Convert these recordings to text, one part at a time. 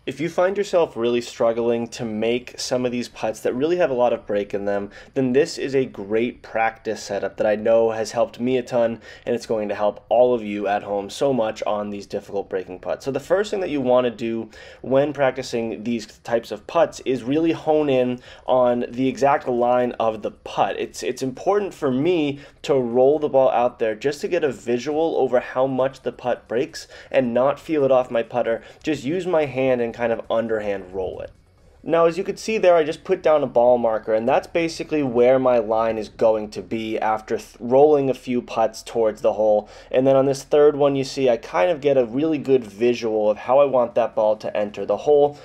If you find yourself really struggling to make some of these putts that really have a lot of break in them, then this is a great practice setup that I know has helped me a ton, and it's going to help all of you at home so much on these difficult breaking putts. So the first thing that you want to do when practicing these types of putts is really hone in on the exact line of the putt. It's important for me to roll the ball out there just to get a visual over how much the putt breaks and not feel it off my putter. Just use my hand and kind of underhand roll it. Now, as you can see there, I just put down a ball marker, and that's basically where my line is going to be after rolling a few putts towards the hole. And then on this third one, you see I kind of get a really good visual of how I want that ball to enter the hole.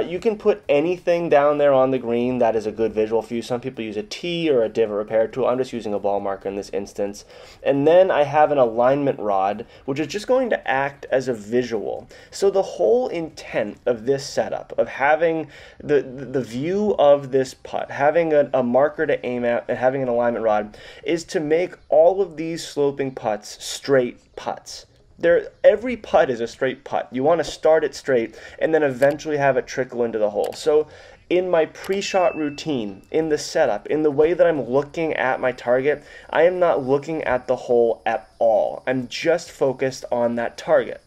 You can put anything down there on the green that is a good visual for you. Some people use a tee or a divot repair tool. I'm just using a ball marker in this instance. And then I have an alignment rod, which is just going to act as a visual. So the whole intent of this setup, of having the view of this putt, having a marker to aim at and having an alignment rod, is to make all of these sloping putts straight putts. Every putt is a straight putt. You want to start it straight and then eventually have it trickle into the hole. So in my pre-shot routine, in the setup, in the way that I'm looking at my target, I am not looking at the hole at all. I'm just focused on that target.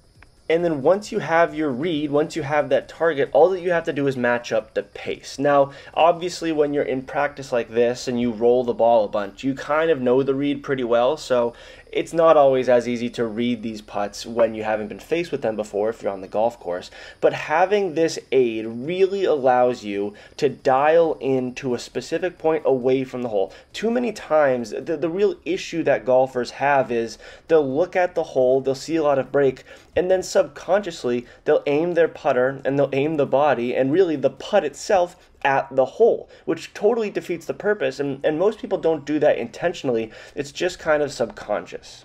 And then once you have your read, once you have that target, all that you have to do is match up the pace. Now, obviously, when you're in practice like this and you roll the ball a bunch, you kind of know the read pretty well, so it's not always as easy to read these putts when you haven't been faced with them before if you're on the golf course. But having this aid really allows you to dial into a specific point away from the hole. Too many times, the real issue that golfers have is they'll look at the hole, they'll see a lot of break, and then subconsciously they'll aim their putter and they'll aim the body and really the putt itself at the hole, which totally defeats the purpose, and most people don't do that intentionally. It's just kind of subconscious.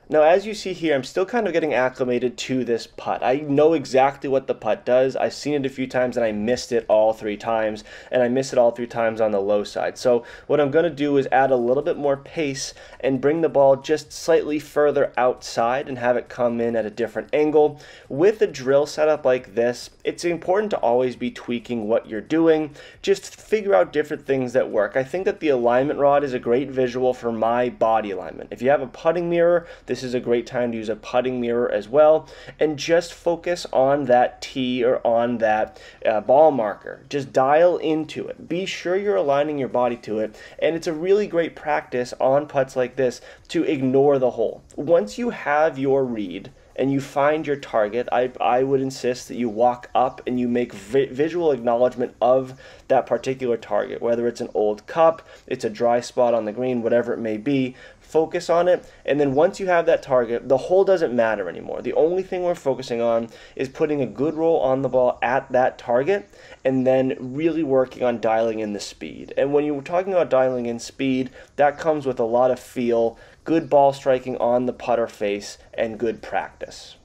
Now, as you see here, I'm still kind of getting acclimated to this putt. I know exactly what the putt does. I've seen it a few times and I missed it all 3 times, and I missed it all 3 times on the low side. So what I'm going to do is add a little bit more pace and bring the ball just slightly further outside and have it come in at a different angle. With a drill setup like this, it's important to always be tweaking what you're doing. Just figure out different things that work. I think that the alignment rod is a great visual for my body alignment. If you have a putting mirror, this is a great time to use a putting mirror as well, and just focus on that tee or on that ball marker. Just dial into it. Be sure you're aligning your body to it, and it's a really great practice on putts like this to ignore the hole. Once you have your read and you find your target, I would insist that you walk up and you make visual acknowledgement of that particular target, whether it's an old cup, it's a dry spot on the green, whatever it may be. Focus on it, and then once you have that target, the hole doesn't matter anymore. The only thing we're focusing on is putting a good roll on the ball at that target and then really working on dialing in the speed. And when you're talking about dialing in speed, that comes with a lot of feel, good ball striking on the putter face, and good practice.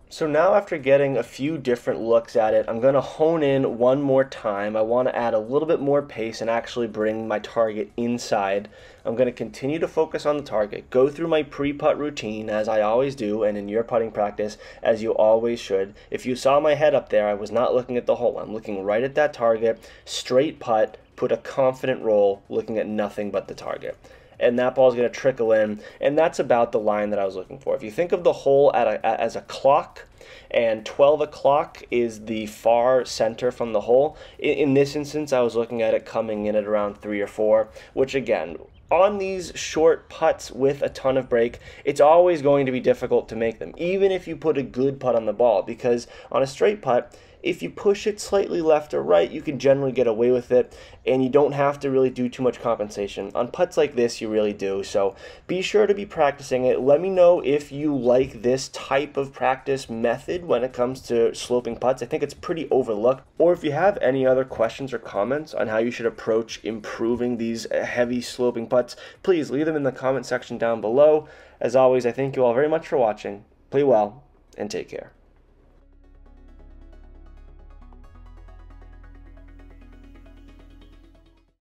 So now, after getting a few different looks at it, I'm going to hone in one more time. I want to add a little bit more pace and actually bring my target inside. I'm going to continue to focus on the target, go through my pre-putt routine as I always do, and in your putting practice as you always should. If you saw my head up there, I was not looking at the hole. I'm looking right at that target, straight putt, put a confident roll, looking at nothing but the target. And that ball is going to trickle in, and that's about the line that I was looking for. If you think of the hole as a clock, and 12 o'clock is the far center from the hole, in this instance I was looking at it coming in at around 3 or 4, which again, on these short putts with a ton of break, it's always going to be difficult to make them, even if you put a good putt on the ball, because on a straight putt, if you push it slightly left or right, you can generally get away with it, and you don't have to really do too much compensation. On putts like this, you really do, so be sure to be practicing it. Let me know if you like this type of practice method when it comes to sloping putts. I think it's pretty overlooked. Or if you have any other questions or comments on how you should approach improving these heavy sloping putts, please leave them in the comment section down below. As always, I thank you all very much for watching. Play well, and take care.